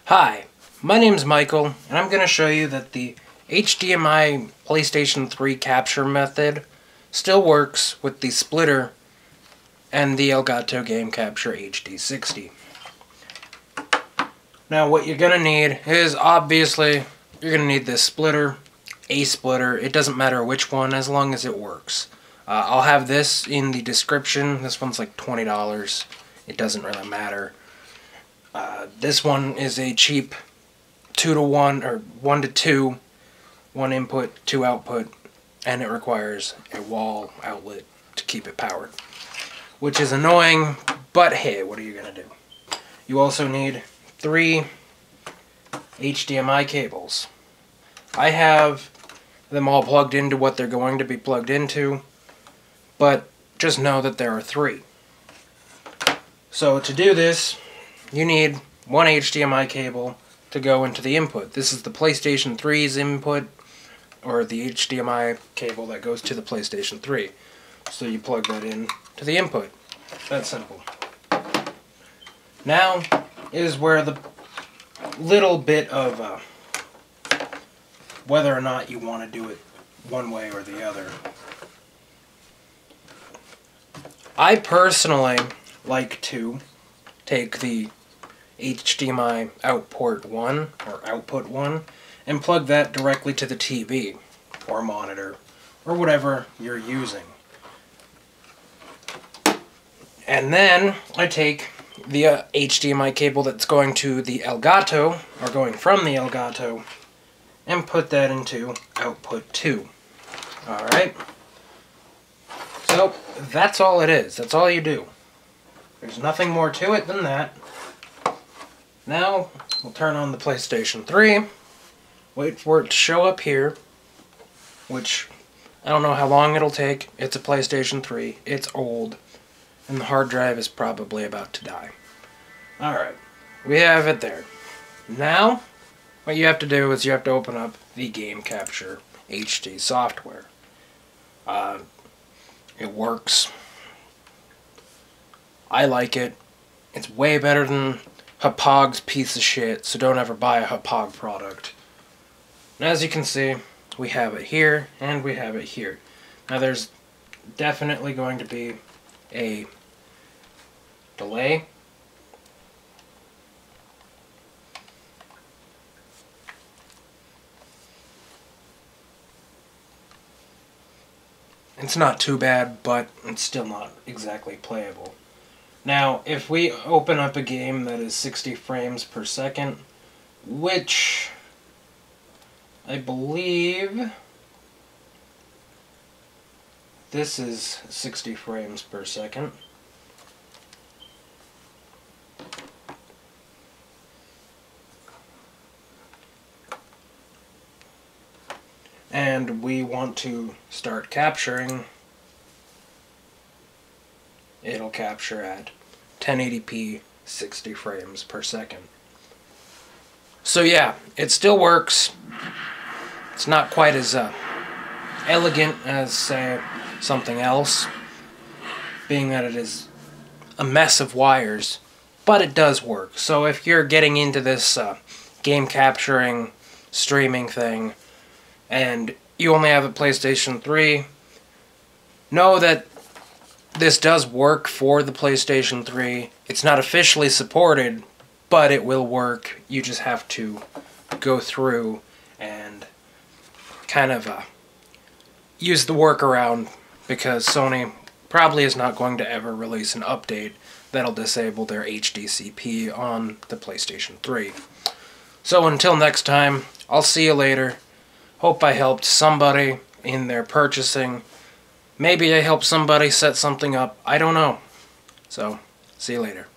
Hi, my name's Michael, and I'm going to show you that the HDMI PlayStation 3 capture method still works with the splitter and the Elgato Game Capture HD60. Now what you're going to need is, obviously, you're going to need this splitter, a splitter. It doesn't matter which one as long as it works. I'll have this in the description. This one's like $20. It doesn't really matter. This one is a cheap 2-to-1 or 1-to-2, 1 input, 2 output, and it requires a wall outlet to keep it powered, which is annoying, but hey, what are you gonna do? You also need 3 HDMI cables. I have them all plugged into what they're going to be plugged into, but just know that there are 3. So to do this, you need 1 HDMI cable to go into the input. This is the PlayStation 3's input, or the HDMI cable that goes to the PlayStation 3. So you plug that in to the input. That's simple. Now is where the little bit of whether or not you want to do it one way or the other. I personally like to take the HDMI output 1 and plug that directly to the TV or monitor or whatever you're using. And then I take the HDMI cable that's going to the Elgato, or going from the Elgato, and put that into output 2. Alright? So that's all it is. That's all you do. There's nothing more to it than that. Now, we'll turn on the PlayStation 3, wait for it to show up here, which I don't know how long it'll take. It's a PlayStation 3, it's old, and the hard drive is probably about to die. Alright, we have it there. Now, what you have to do is you have to open up the Game Capture HD software. It works. I like it. It's way better than Hapog's piece of shit, so don't ever buy a Hapog product. And as you can see, we have it here, and we have it here. Now there's definitely going to be a delay. It's not too bad, but it's still not exactly playable. Now, if we open up a game that is 60 frames per second, which I believe this is 60 frames per second. And we want to start capturing, it'll capture at 1080p 60 frames per second. So yeah, it still works. It's not quite as elegant as, say, something else, being that it is a mess of wires, but it does work. So if you're getting into this game capturing, streaming thing, and you only have a PlayStation 3, know that this does work for the PlayStation 3. It's not officially supported, but it will work. You just have to go through and kind of use the workaround, because Sony probably is not going to ever release an update that'll disable their HDCP on the PlayStation 3. So until next time, I'll see you later. Hope I helped somebody in their purchasing. Maybe I helped somebody set something up. I don't know. So, see you later.